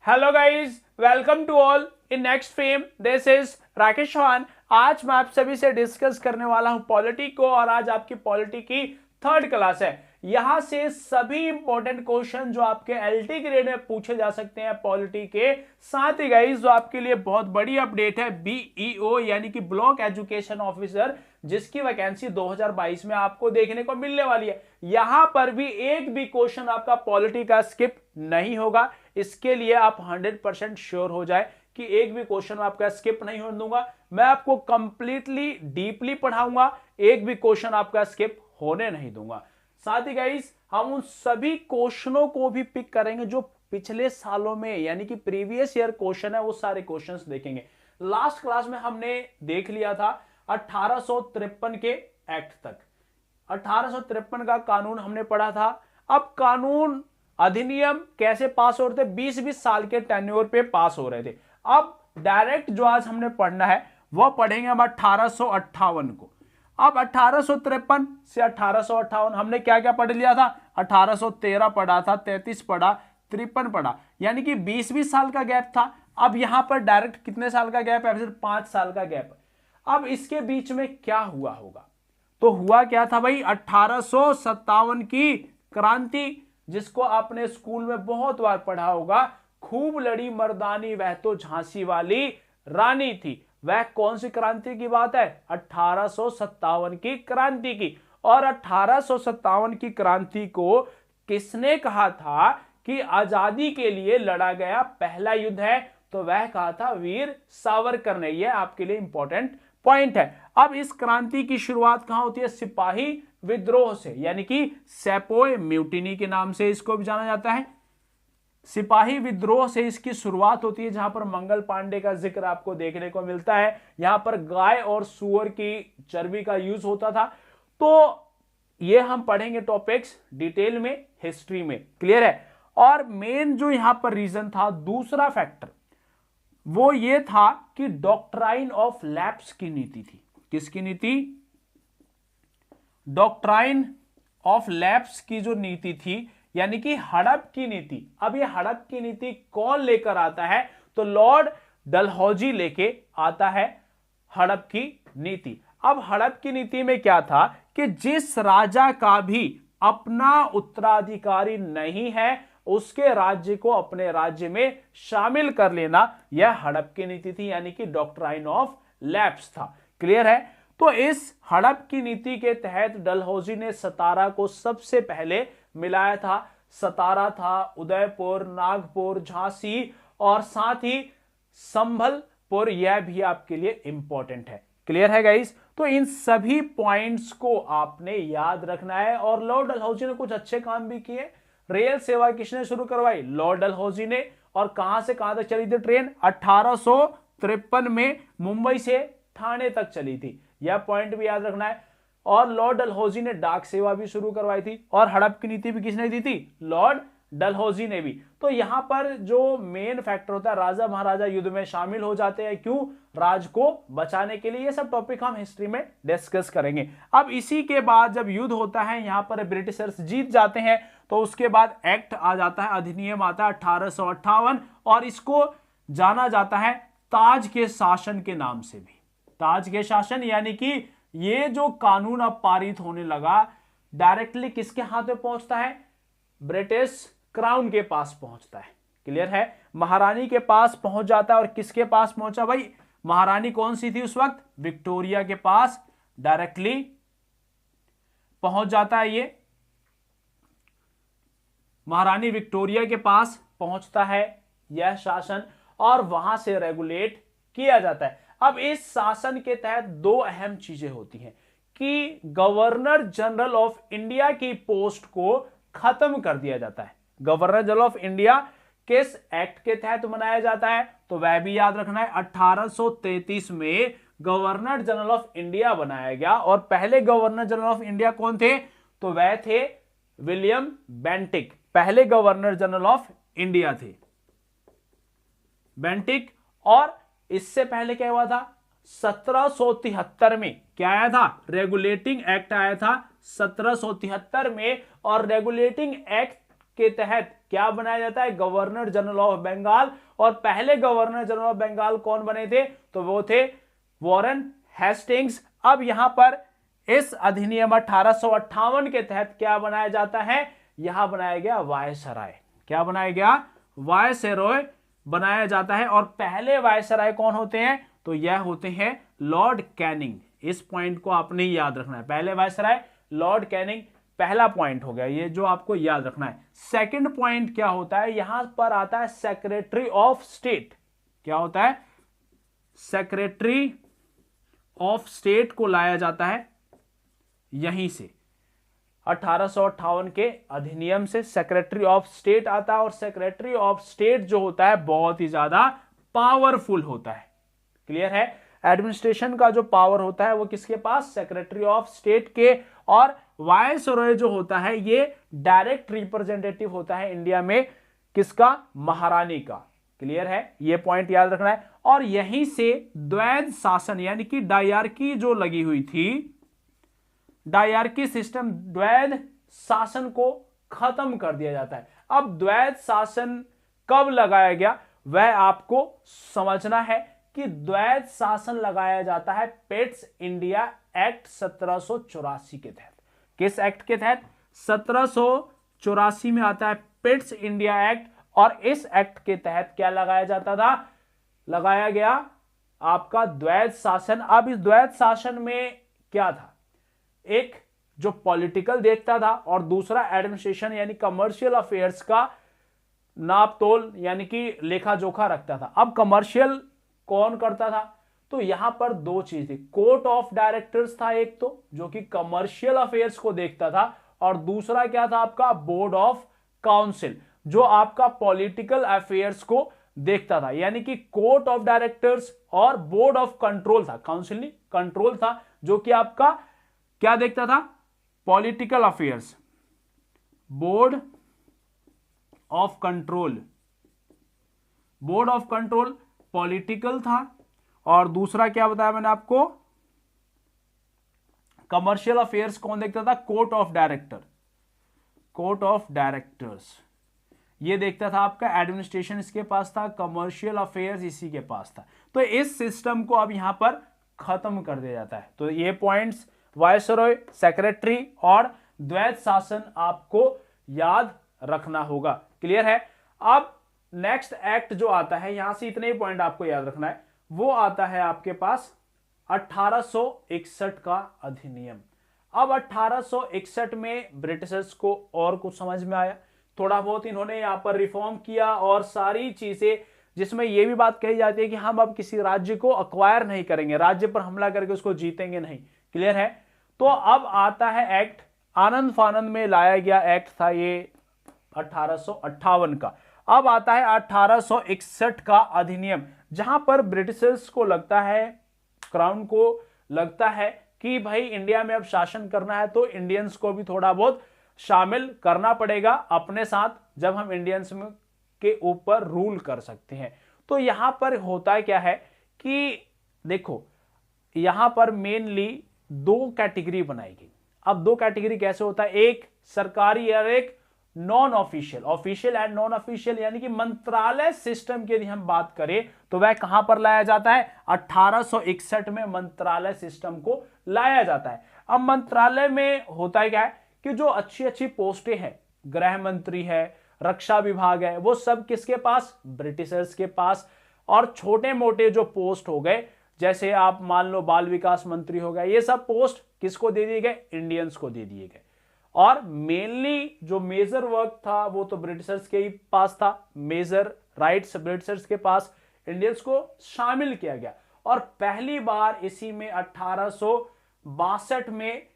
Hello guys, welcome to all in next fame. This is Rakesh Chauhan. आज मैं आप सभी से डिस्कस करने वाला हूं पॉलिटी को, और आज आपकी पॉलिटी की थर्ड क्लास है। यहां से सभी इंपॉर्टेंट क्वेश्चन जो आपके एलटी ग्रेड में पूछे जा सकते हैं पॉलिटी के। साथ ही गाइस जो आपके लिए बहुत बड़ी अपडेट है, बीईओ यानी कि ब्लॉक एजुकेशन ऑफिसर, जिसकी वैकेंसी 2022 में आपको देखने को मिलने वाली है। यहां पर भी एक भी क्वेश्चन आपका पॉलिटी का स्किप नहीं होगा। इसके लिए आप 100% श्योर हो जाए कि एक भी क्वेश्चन आपका स्किप नहीं होने दूंगा। मैं आपको कंप्लीटली डीपली पढ़ाऊंगा, एक भी क्वेश्चन आपका स्किप होने नहीं दूंगा। साथ ही गाइस हम उन सभी क्वेश्चनों को भी पिक करेंगे जो पिछले सालों में यानी कि प्रीवियस ईयर क्वेश्चन है, वो सारे क्वेश्चंस देखेंगे। लास्ट क्लास में हमने देख लिया था 1853 के एक्ट तक। 1853 का कानून हमने पढ़ा था। अब कानून अधिनियम कैसे पास हो रहे थे, 20-20 साल के टेन्योर पे पास हो रहे थे। अब डायरेक्ट जो आज हमने पढ़ना है वह पढ़ेंगे हम 1858 को। अब 1853 से 1858 हमने क्या क्या पढ़ लिया था, 1813 पढ़ा था, 33 पढ़ा, 53 पढ़ा, यानी कि 20-20 साल का गैप था। अब यहां पर डायरेक्ट कितने साल का गैप है, सिर्फ 5 साल का गैप है। अब इसके बीच में क्या हुआ होगा, तो हुआ क्या था भाई, 1857 की क्रांति, जिसको आपने स्कूल में बहुत बार पढ़ा होगा। खूब लड़ी मर्दानी वह तो झांसी वाली रानी थी। वह कौन सी क्रांति की बात है, 1857 की क्रांति की। और 1857 की क्रांति को किसने कहा था कि आजादी के लिए लड़ा गया पहला युद्ध है, तो वह कहा था वीर सावरकर ने। यह आपके लिए इंपॉर्टेंट पॉइंट है। अब इस क्रांति की शुरुआत कहां होती है, सिपाही विद्रोह से, यानी कि सेपोय म्यूटिनी के नाम से इसको भी जाना जाता है। सिपाही विद्रोह से इसकी शुरुआत होती है, जहां पर मंगल पांडे का जिक्र आपको देखने को मिलता है। यहां पर गाय और सुअर की चर्बी का यूज होता था। तो ये हम पढ़ेंगे टॉपिक्स डिटेल में हिस्ट्री में, क्लियर है। और मेन जो यहां पर रीजन था, दूसरा फैक्टर, वो ये था कि डॉक्ट्राइन ऑफ लैप्स की नीति थी। किसकी नीति, डॉक्ट्राइन ऑफ लैप्स की जो नीति थी, यानी कि हड़प की नीति। अब ये हड़प की नीति कौन लेकर आता है, तो लॉर्ड डलहौजी लेके आता है हड़प की नीति। अब हड़प की नीति में क्या था कि जिस राजा का भी अपना उत्तराधिकारी नहीं है, उसके राज्य को अपने राज्य में शामिल कर लेना, यह हड़प की नीति थी, यानी कि डॉक्ट्राइन ऑफ लैप्स था। क्लियर है। तो इस हड़प की नीति के तहत डलहौजी ने सतारा को सबसे पहले मिलाया था। सतारा था, उदयपुर, नागपुर, झांसी और साथ ही संभलपुर, यह भी आपके लिए इंपॉर्टेंट है। क्लियर है गाइस। तो इन सभी पॉइंट्स को आपने याद रखना है। और लॉर्ड डलहौजी ने कुछ अच्छे काम भी किए। रेल सेवा किसने शुरू करवाई, लॉर्ड डलहौजी ने। और कहां से कहां तक चली थी ट्रेन, 1853 में मुंबई से ठाणे तक चली थी। यह पॉइंट भी याद रखना है। और लॉर्ड डलहौजी ने डाक सेवा भी शुरू करवाई थी। और हड़प की नीति भी किसने दी थी, लॉर्ड डलहौजी ने भी। तो यहां पर जो मेन फैक्टर होता है, राजा महाराजा युद्ध में शामिल हो जाते हैं। क्यों, राज को बचाने के लिए। ये सब टॉपिक हम हिस्ट्री में डिस्कस करेंगे। अब इसी के बाद जब युद्ध होता है, यहां पर ब्रिटिशर्स जीत जाते हैं, तो उसके बाद एक्ट आ जाता है, अधिनियम आता है 1858, और इसको जाना जाता है ताज के शासन के नाम से भी। ताज के शासन, यानी कि ये जो कानून अब पारित होने लगा, डायरेक्टली किसके हाथ में पहुंचता है, ब्रिटिश क्राउन के पास पहुंचता है। क्लियर है, महारानी के पास पहुंच जाता है। और किसके पास पहुंचा भाई, महारानी कौन सी थी उस वक्त, विक्टोरिया के पास डायरेक्टली पहुंच जाता है। ये महारानी विक्टोरिया के पास पहुंचता है यह शासन, और वहां से रेगुलेट किया जाता है। अब इस शासन के तहत दो अहम चीजें होती हैं कि गवर्नर जनरल ऑफ इंडिया की पोस्ट को खत्म कर दिया जाता है। गवर्नर जनरल ऑफ इंडिया किस एक्ट के तहत बनाया जाता है, तो वह भी याद रखना है, 1833 में गवर्नर जनरल ऑफ इंडिया बनाया गया। और पहले गवर्नर जनरल ऑफ इंडिया कौन थे, तो वह थे विलियम बेंटिक। पहले गवर्नर जनरल ऑफ इंडिया थे बेंटिक। और इससे पहले क्या हुआ था, 1773 में क्या आया था, रेगुलेटिंग एक्ट आया था 1773 में। और रेगुलेटिंग एक्ट के तहत क्या बनाया जाता है, गवर्नर जनरल ऑफ बंगाल। और पहले गवर्नर जनरल ऑफ बंगाल कौन बने थे, तो वो थे वॉरेन हेस्टिंग्स। अब यहां पर इस अधिनियम 1858 के तहत क्या बनाया जाता है, यहां बनाया गया वायसराय। क्या बनाया गया, वायसराय बनाया जाता है। और पहले वायसराय कौन होते हैं, तो यह होते हैं लॉर्ड कैनिंग। इस पॉइंट को आपने याद रखना है, पहले वायसराय लॉर्ड कैनिंग, पहला पॉइंट हो गया ये जो आपको याद रखना है। सेकंड पॉइंट क्या होता है, यहां पर आता है सेक्रेटरी ऑफ स्टेट। क्या होता है, सेक्रेटरी ऑफ स्टेट को लाया जाता है यहीं से 1858 के अधिनियम से सेक्रेटरी ऑफ स्टेट आता है। और सेक्रेटरी ऑफ स्टेट जो होता है बहुत ही ज्यादा पावरफुल होता है। क्लियर है, एडमिनिस्ट्रेशन का जो पावर होता है वो किसके पास, सेक्रेटरी ऑफ स्टेट के। और वायसरॉय जो होता है ये डायरेक्ट रिप्रेजेंटेटिव होता है इंडिया में, किसका, महारानी का। क्लियर है, ये पॉइंट याद रखना है। और यहीं से द्वैध शासन यानी कि डायरकी जो लगी हुई थी, डायरकी सिस्टम, द्वैध शासन को खत्म कर दिया जाता है। अब द्वैध शासन कब लगाया गया वह आपको समझना है कि द्वैध शासन लगाया जाता है पिट्स इंडिया एक्ट 1784 के तहत। किस एक्ट के तहत, 1784 में आता है पिट्स इंडिया एक्ट। और इस एक्ट के तहत क्या लगाया जाता था, लगाया गया आपका द्वैध शासन। अब इस द्वैध शासन में क्या था, एक जो पॉलिटिकल देखता था और दूसरा एडमिनिस्ट्रेशन यानी कमर्शियल अफेयर्स का नाप तोल यानी कि लेखा जोखा रखता था। अब कमर्शियल कौन करता था, तो यहां पर दो चीज थी, कोर्ट ऑफ डायरेक्टर्स था एक तो जो कि कमर्शियल अफेयर्स को देखता था, और दूसरा क्या था आपका बोर्ड ऑफ काउंसिल जो आपका पॉलिटिकल अफेयर्स को देखता था। यानी कि कोर्ट ऑफ डायरेक्टर्स और बोर्ड ऑफ कंट्रोल था, काउंसिल नहीं कंट्रोल था, जो कि आपका क्या देखता था, political affairs. Board of control, board of control political था, और दूसरा क्या बताया मैंने आपको, कमर्शियल अफेयर्स कौन देखता था, court of director, court of directors ये देखता था आपका। एडमिनिस्ट्रेशन इसके पास था, कमर्शियल अफेयर्स इसी के पास था। तो इस सिस्टम को अब यहां पर खत्म कर दिया जाता है। तो ये पॉइंट्स वायसरॉय, सेक्रेटरी और द्वैध शासन आपको याद रखना होगा। क्लियर है। अब नेक्स्ट एक्ट जो आता है, यहां से इतने ही पॉइंट आपको याद रखना है, वो आता है आपके पास 1861 का अधिनियम। अब 1861 में ब्रिटिशर्स को और कुछ समझ में आया, थोड़ा बहुत इन्होंने यहां पर रिफॉर्म किया और सारी चीजें, जिसमें यह भी बात कही जाती है कि हम अब किसी राज्य को अक्वायर नहीं करेंगे, राज्य पर हमला करके उसको जीतेंगे नहीं। क्लियर है। तो अब आता है एक्ट, आनंद फानंद में लाया गया एक्ट था ये 1858 का। अब आता है 1861 का अधिनियम, जहां पर ब्रिटिशर्स को लगता है, क्राउन को लगता है कि भाई इंडिया में अब शासन करना है तो इंडियंस को भी थोड़ा बहुत शामिल करना पड़ेगा अपने साथ, जब हम इंडियंस के ऊपर रूल कर सकते हैं। तो यहां पर होता क्या है कि देखो, यहां पर मेनली दो कैटेगरी बनाई गई। अब दो कैटेगरी कैसे होता है, एक सरकारी और एक non official, official and non official, यानी कि मंत्रालय सिस्टम की यदि हम बात करें तो वह कहां पर लाया जाता है, 1861 में मंत्रालय सिस्टम को लाया जाता है। अब मंत्रालय में होता क्या है कि जो अच्छी अच्छी पोस्टें हैं, गृह मंत्री है, रक्षा विभाग है, वो सब किसके पास, ब्रिटिशर्स के पास। और छोटे मोटे जो पोस्ट हो गए, जैसे आप मान लो बाल विकास मंत्री हो गया, ये सब पोस्ट किसको दे दिए गए, इंडियंस को दे दिए गए। और मेनली जो मेजर वर्क था वो तो ब्रिटिशर्स के ही पास था, मेजर राइट्स ब्रिटिशर्स के पास, इंडियंस को शामिल किया गया। और पहली बार इसी में 1862 में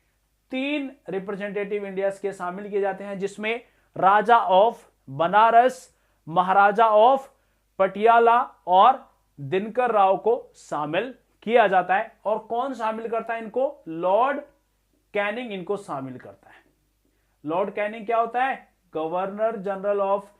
3 रिप्रेजेंटेटिव इंडियंस के शामिल किए जाते हैं, जिसमें राजा ऑफ बनारस, महाराजा ऑफ पटियाला और दिनकर राव को शामिल किया जाता है। और कौन शामिल करता है इनको, लॉर्ड कैनिंग इनको शामिल करता है। लॉर्ड कैनिंग क्या होता है, गवर्नर जनरल ऑफ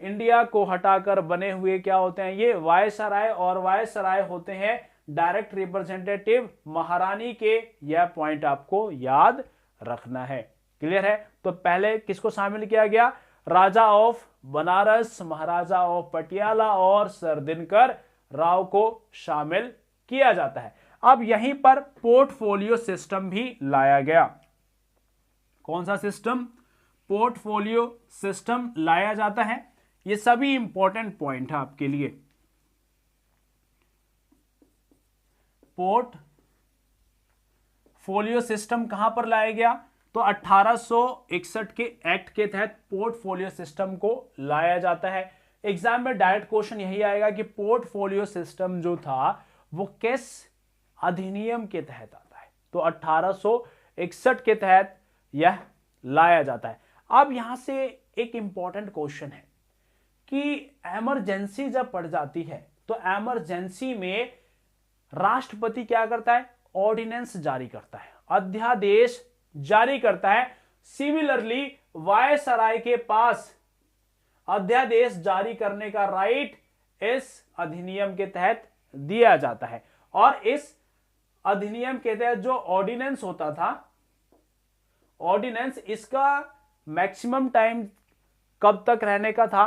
इंडिया को हटाकर बने हुए क्या होते हैं, ये वायसराय, और वायसराय होते हैं डायरेक्ट रिप्रेजेंटेटिव महारानी के। यह पॉइंट आपको याद रखना है। क्लियर है। तो पहले किसको शामिल किया गया, राजा ऑफ बनारस, महाराजा ऑफ पटियाला और सर दिनकर राव को शामिल किया जाता है। अब यहीं पर पोर्टफोलियो सिस्टम भी लाया गया। कौन सा सिस्टम? पोर्टफोलियो सिस्टम लाया जाता है। ये सभी इंपॉर्टेंट पॉइंट है आपके लिए। पोर्टफोलियो सिस्टम कहां पर लाया गया? तो 1861 के एक्ट के तहत पोर्टफोलियो सिस्टम को लाया जाता है। एग्जाम में डायरेक्ट क्वेश्चन यही आएगा कि पोर्टफोलियो सिस्टम जो था वो किस अधिनियम के तहत आता है? तो 1861 के तहत यह लाया जाता है। अब यहां से एक इंपॉर्टेंट क्वेश्चन है कि इमरजेंसी जब पड़ जाती है तो इमरजेंसी में राष्ट्रपति क्या करता है? ऑर्डिनेंस जारी करता है, अध्यादेश जारी करता है। सिमिलरली वायसराय के पास अध्यादेश जारी करने का राइट इस अधिनियम के तहत दिया जाता है। और इस अधिनियम के तहत जो ऑर्डिनेंस होता था, ऑर्डिनेंस इसका मैक्सिमम टाइम कब तक रहने का था?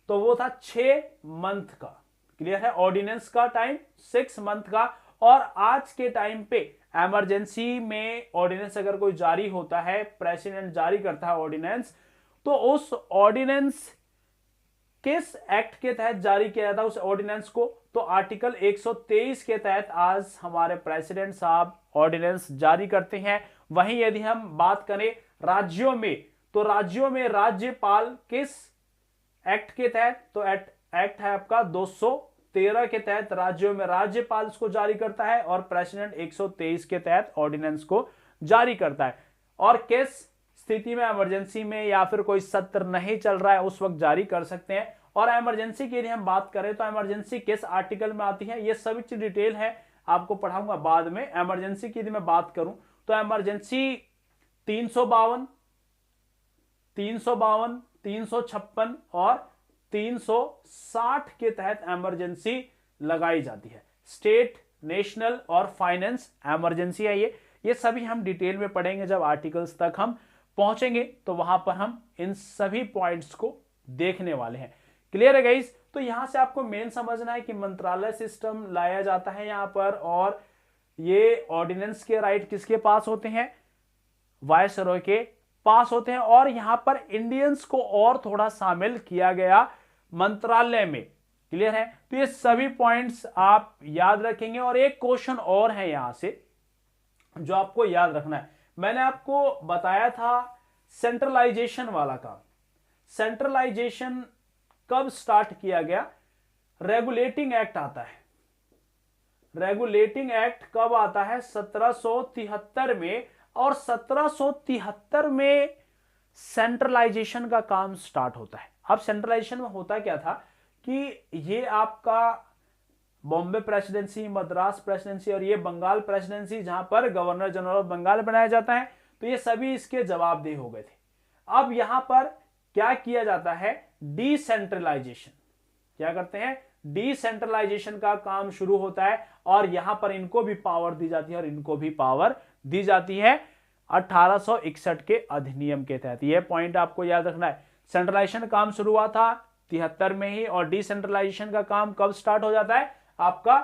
तो वो था 6 मंथ का। क्लियर है? ऑर्डिनेंस का टाइम 6 मंथ का। और आज के टाइम पे इमरजेंसी में ऑर्डिनेंस अगर कोई जारी होता है, प्रेसिडेंट जारी करता है ऑर्डिनेंस, तो उस ऑर्डिनेंस किस एक्ट के तहत जारी किया जाता है उस ऑर्डिनेंस को? तो आर्टिकल 123 के तहत आज हमारे प्रेसिडेंट साहब ऑर्डिनेंस जारी करते हैं। वहीं यदि हम बात करें राज्यों में, तो राज्यों में राज्यपाल किस एक्ट के तहत? तो एक्ट है आपका 213 के तहत राज्यों में राज्यपाल इसको जारी करता है और प्रेसिडेंट 123 के तहत ऑर्डिनेंस को जारी करता है। और किस स्थिति में? इमरजेंसी में या फिर कोई सत्र नहीं चल रहा है उस वक्त जारी कर सकते हैं। और इमरजेंसी की यदि हम बात करें तो इमरजेंसी किस आर्टिकल में आती है, ये सभी चीज डिटेल है, आपको पढ़ाऊंगा बाद में। इमरजेंसी की यदि मैं बात करूं तो इमरजेंसी 352, 356 और 360 के तहत इमरजेंसी लगाई जाती है। स्टेट, नेशनल और फाइनेंस इमरजेंसी है ये सभी हम डिटेल में पढ़ेंगे जब आर्टिकल्स तक हम पहुंचेंगे, तो वहां पर हम इन सभी पॉइंट्स को देखने वाले हैं। क्लियर है गाइस? तो यहां से आपको मेन समझना है कि मंत्रालय सिस्टम लाया जाता है यहां पर, और ये ऑर्डिनेंस के राइट किसके पास होते हैं? वायसरॉय के पास होते हैं। और यहां पर इंडियंस को और थोड़ा शामिल किया गया मंत्रालय में। क्लियर है? तो ये सभी पॉइंट्स आप याद रखेंगे। और एक क्वेश्चन और है यहां से जो आपको याद रखना है। मैंने आपको बताया था सेंट्रलाइजेशन वाला काम। सेंट्रलाइजेशन कब स्टार्ट किया गया? रेगुलेटिंग एक्ट आता है। रेगुलेटिंग एक्ट कब आता है? 1773 में। और 1773 में सेंट्रलाइजेशन का काम स्टार्ट होता है। अब सेंट्रलाइजेशन में होता क्या था कि ये आपका बॉम्बे प्रेसिडेंसी, मद्रास प्रेसिडेंसी और ये बंगाल प्रेसिडेंसी, जहां पर गवर्नर जनरल ऑफ बंगाल बनाया जाता है, तो ये सभी इसके जवाबदेह हो गए थे। अब यहां पर क्या किया जाता है? डिसेंट्रलाइजेशन। क्या करते हैं? डिसेंट्रलाइजेशन का काम शुरू होता है। और यहां पर इनको भी पावर दी जाती है और इनको भी पावर दी जाती है 1861 के अधिनियम के तहत। यह पॉइंट आपको याद रखना है। सेंट्रलाइजेशन काम शुरू हुआ था 73 में ही, और डिसेंट्रलाइजेशन का काम कब स्टार्ट हो जाता है? आपका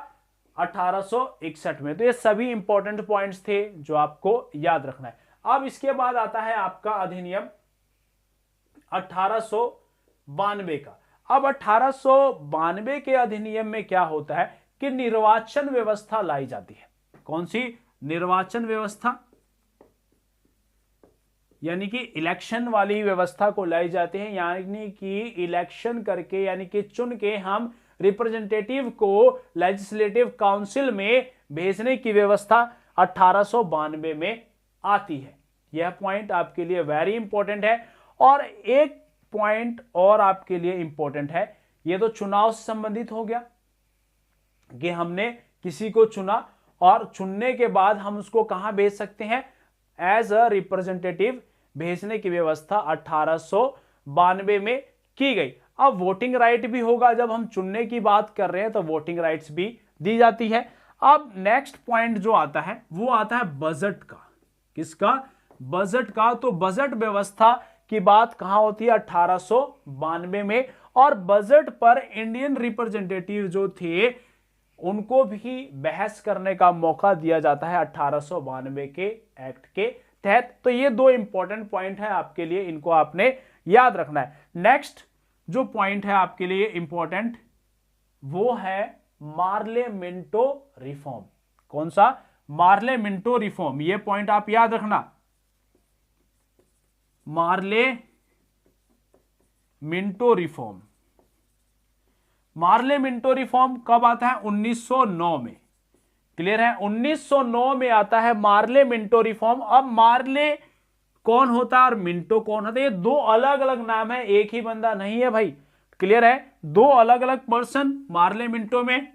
1861 में। तो ये सभी इंपॉर्टेंट पॉइंट्स थे जो आपको याद रखना है। अब इसके बाद आता है आपका अधिनियम 1892 का। अब 1892 के अधिनियम में क्या होता है कि निर्वाचन व्यवस्था लाई जाती है। कौन सी? निर्वाचन व्यवस्था, यानी कि इलेक्शन वाली व्यवस्था को लाई जाती है। यानी कि इलेक्शन करके, यानी कि चुन के हम रिप्रेजेंटेटिव को लेजिस्लेटिव काउंसिल में भेजने की व्यवस्था 1892 में आती है। यह पॉइंट आपके लिए वेरी इंपॉर्टेंट है। और एक पॉइंट और आपके लिए इंपॉर्टेंट है, यह तो चुनाव से संबंधित हो गया कि हमने किसी को चुना और चुनने के बाद हम उसको कहां भेज सकते हैं? एज अ रिप्रेजेंटेटिव भेजने की व्यवस्था 1892 में की गई। अब वोटिंग राइट भी होगा। जब हम चुनने की बात कर रहे हैं तो वोटिंग राइट्स भी दी जाती है। अब नेक्स्ट पॉइंट जो आता है वो आता है बजट का। किसका? बजट का। तो बजट व्यवस्था की बात कहां होती है? 1892 में। और बजट पर इंडियन रिप्रेजेंटेटिव जो थे उनको भी बहस करने का मौका दिया जाता है 1892 के एक्ट के तहत। तो ये दो इंपॉर्टेंट पॉइंट है आपके लिए, इनको आपने याद रखना है। नेक्स्ट जो पॉइंट है आपके लिए इंपॉर्टेंट वो है मार्ले मिंटो रिफॉर्म। कौन सा? Morley Minto reform. ये पॉइंट आप याद रखना। Morley Minto reform. Morley Minto reform कब आता है? 1909 में। क्लियर है? 1909 में आता है मार्ले मिंटो रिफॉर्म। अब मार्ले कौन होता है और मिंटो कौन होता है? ये दो अलग अलग नाम है, एक ही बंदा नहीं है भाई। क्लियर है? दो अलग अलग पर्सन मार्ले मिंटो में।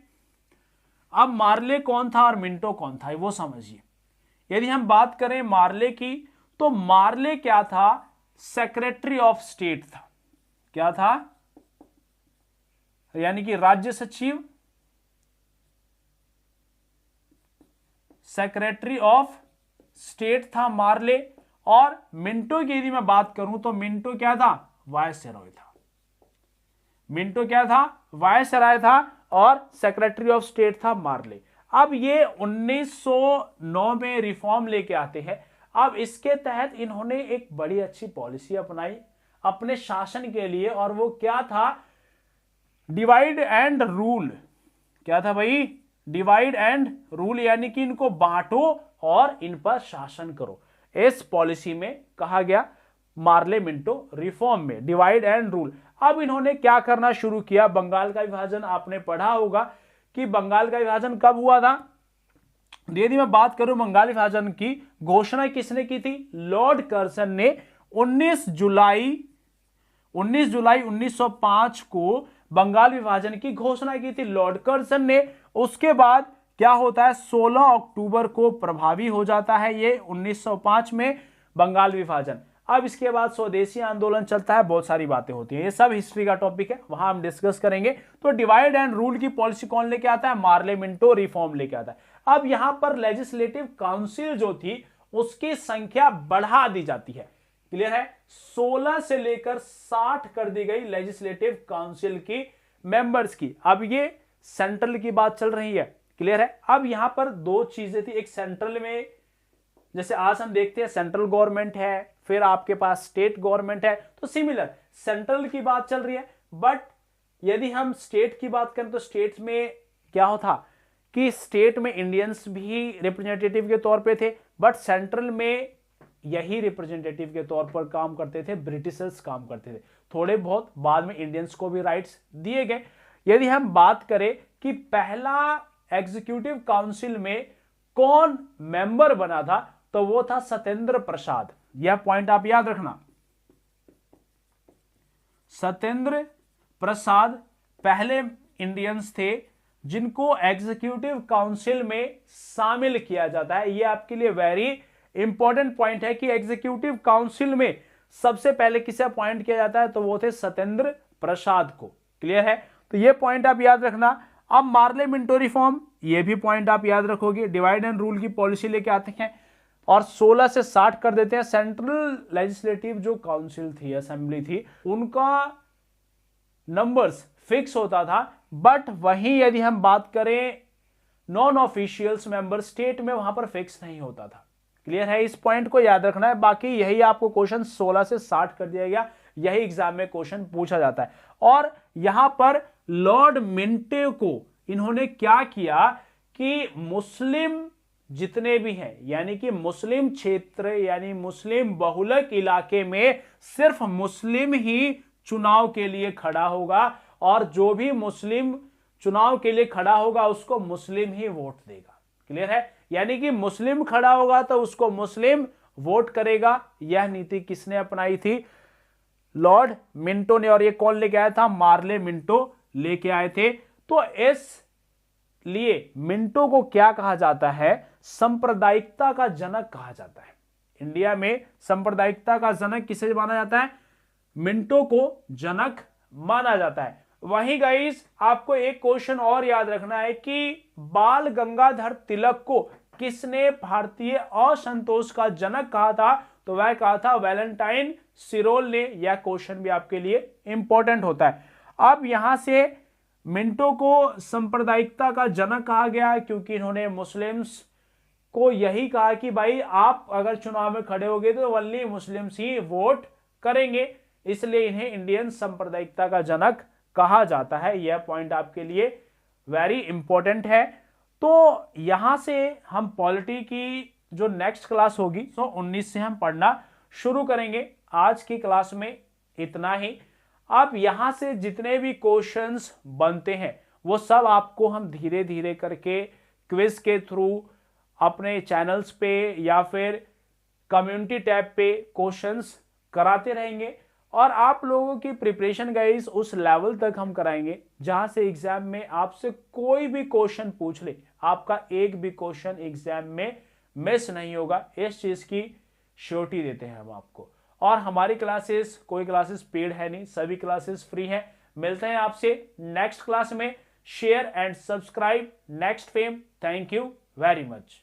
अब मार्ले कौन था और मिंटो कौन था वो समझिए। यदि हम बात करें मार्ले की, तो मार्ले क्या था? सेक्रेटरी ऑफ स्टेट था। क्या था? यानी कि राज्य सचिव, सेक्रेटरी ऑफ स्टेट था मार्ले। और मिंटो की यदि मैं बात करूं तो मिंटो क्या था? वायसरॉय था। मिंटो क्या था? वायसरॉय था और सेक्रेटरी ऑफ स्टेट था मार्ले। अब ये 1909 में रिफॉर्म लेके आते हैं। अब इसके तहत इन्होंने एक बड़ी अच्छी पॉलिसी अपनाई अपने शासन के लिए, और वो क्या था? Divide and rule. क्या था भाई? डिवाइड एंड रूल, यानी कि इनको बांटो और इन पर शासन करो। इस पॉलिसी में कहा गया मार्ले मिंटो रिफॉर्म में, डिवाइड एंड रूल। अब इन्होंने क्या करना शुरू किया? बंगाल का विभाजन आपने पढ़ा होगा कि बंगाल का विभाजन कब हुआ था। यदि मैं बात करूं बंगाल विभाजन की घोषणा किसने की थी? लॉर्ड कर्जन ने 19 जुलाई 1905 को बंगाल विभाजन की घोषणा की थी लॉर्ड कर्जन ने। उसके बाद क्या होता है? 16 अक्टूबर को प्रभावी हो जाता है ये 1905 में बंगाल विभाजन। अब इसके बाद स्वदेशी आंदोलन चलता है, बहुत सारी बातें होती हैं, ये सब हिस्ट्री का टॉपिक है, वहां हम डिस्कस करेंगे। तो डिवाइड एंड रूल की पॉलिसी कौन लेके आता है? मार्ले मिंटो रिफॉर्म लेके आता है। अब यहां पर लेजिस्लेटिव काउंसिल जो थी उसकी संख्या बढ़ा दी जाती है। क्लियर है? 16 से लेकर 60 कर दी गई लेजिस्लेटिव काउंसिल की मेंबर्स की। अब ये सेंट्रल की बात चल रही है। क्लियर है? अब यहां पर दो चीजें थी, एक सेंट्रल में जैसे आज हम देखते हैं सेंट्रल गवर्नमेंट है, फिर आपके पास स्टेट गवर्नमेंट है, तो सिमिलर सेंट्रल की बात चल रही है। बट यदि हम स्टेट की बात करें तो स्टेट में क्या होता कि स्टेट में इंडियंस भी रिप्रेजेंटेटिव के तौर पे थे, बट सेंट्रल में यही रिप्रेजेंटेटिव के तौर पर काम करते थे, ब्रिटिशर्स काम करते थे। थोड़े बहुत बाद में इंडियंस को भी राइट्स दिए गए। यदि हम बात करें कि पहला एग्जीक्यूटिव काउंसिल में कौन मेंबर बना था, तो वो था सत्येंद्र प्रसाद। यह पॉइंट आप याद रखना। सत्येंद्र प्रसाद पहले इंडियंस थे जिनको एग्जीक्यूटिव काउंसिल में शामिल किया जाता है। यह आपके लिए वेरी इंपॉर्टेंट पॉइंट है कि एग्जीक्यूटिव काउंसिल में सबसे पहले किसे अपॉइंट किया जाता है, तो वो थे सत्येंद्र प्रसाद को। क्लियर है? तो ये पॉइंट आप याद रखना। अब मार्ले मिंटो रिफॉर्म, ये भी पॉइंट आप याद रखोगे। डिवाइड एंड रूल की पॉलिसी लेके आते हैं और 16 से 60 कर देते हैं। सेंट्रल लेजिस्लेटिव जो काउंसिल थी, असेंबली थी, उनका नंबर्स फिक्स होता था, बट वहीं यदि हम बात करें नॉन ऑफिशियल्स मेंबर स्टेट में, वहां पर फिक्स नहीं होता था। क्लियर है? इस पॉइंट को याद रखना है। बाकी यही आपको क्वेश्चन 16 से 60 कर दिया गया, यही एग्जाम में क्वेश्चन पूछा जाता है। और यहां पर लॉर्ड मिंटो को इन्होंने क्या किया कि मुस्लिम जितने भी हैं, यानी कि मुस्लिम क्षेत्र यानी मुस्लिम बहुलक इलाके में सिर्फ मुस्लिम ही चुनाव के लिए खड़ा होगा, और जो भी मुस्लिम चुनाव के लिए खड़ा होगा उसको मुस्लिम ही वोट देगा। क्लियर है? यानी कि मुस्लिम खड़ा होगा तो उसको मुस्लिम वोट करेगा। यह नीति किसने अपनाई थी? लॉर्ड मिंटो ने। और ये कौन लेके आया था? मार्ले मिंटो लेके आए थे। तो इस लिए मिंटो को क्या कहा जाता है? सांप्रदायिकता का जनक कहा जाता है। इंडिया में सांप्रदायिकता का जनक किसे माना जाता है? मिंटो को जनक माना जाता है। वहीं गाइस आपको एक क्वेश्चन और याद रखना है कि बाल गंगाधर तिलक को किसने भारतीय असंतोष का जनक कहा था? तो वह कहा था वैलेंटाइन सिरोल ने। यह क्वेश्चन भी आपके लिए इंपॉर्टेंट होता है। अब यहां से मिंटो को सांप्रदायिकता का जनक कहा गया क्योंकि इन्होंने मुस्लिम्स को यही कहा कि भाई आप अगर चुनाव में खड़े होगे तो ओनली मुस्लिम्स ही वोट करेंगे, इसलिए इन्हें इंडियन सांप्रदायिकता का जनक कहा जाता है। यह पॉइंट आपके लिए वेरी इंपॉर्टेंट है। तो यहां से हम पॉलिटी की जो नेक्स्ट क्लास होगी 19 से हम पढ़ना शुरू करेंगे। आज की क्लास में इतना ही। अब यहां से जितने भी क्वेश्चंस बनते हैं वो सब आपको हम धीरे धीरे करके क्विज के थ्रू अपने चैनल्स पे या फिर कम्युनिटी टैब पे क्वेश्चंस कराते रहेंगे और आप लोगों की प्रिपरेशन गाइस उस लेवल तक हम कराएंगे जहां से एग्जाम में आपसे कोई भी क्वेश्चन पूछ ले, आपका एक भी क्वेश्चन एग्जाम में मिस नहीं होगा। इस चीज की श्योरिटी देते हैं हम आपको। और हमारी क्लासेस, कोई क्लासेस पेड है नहीं, सभी क्लासेस फ्री हैं। मिलते हैं आपसे नेक्स्ट क्लास में। Share and subscribe next fame. Thank you very much.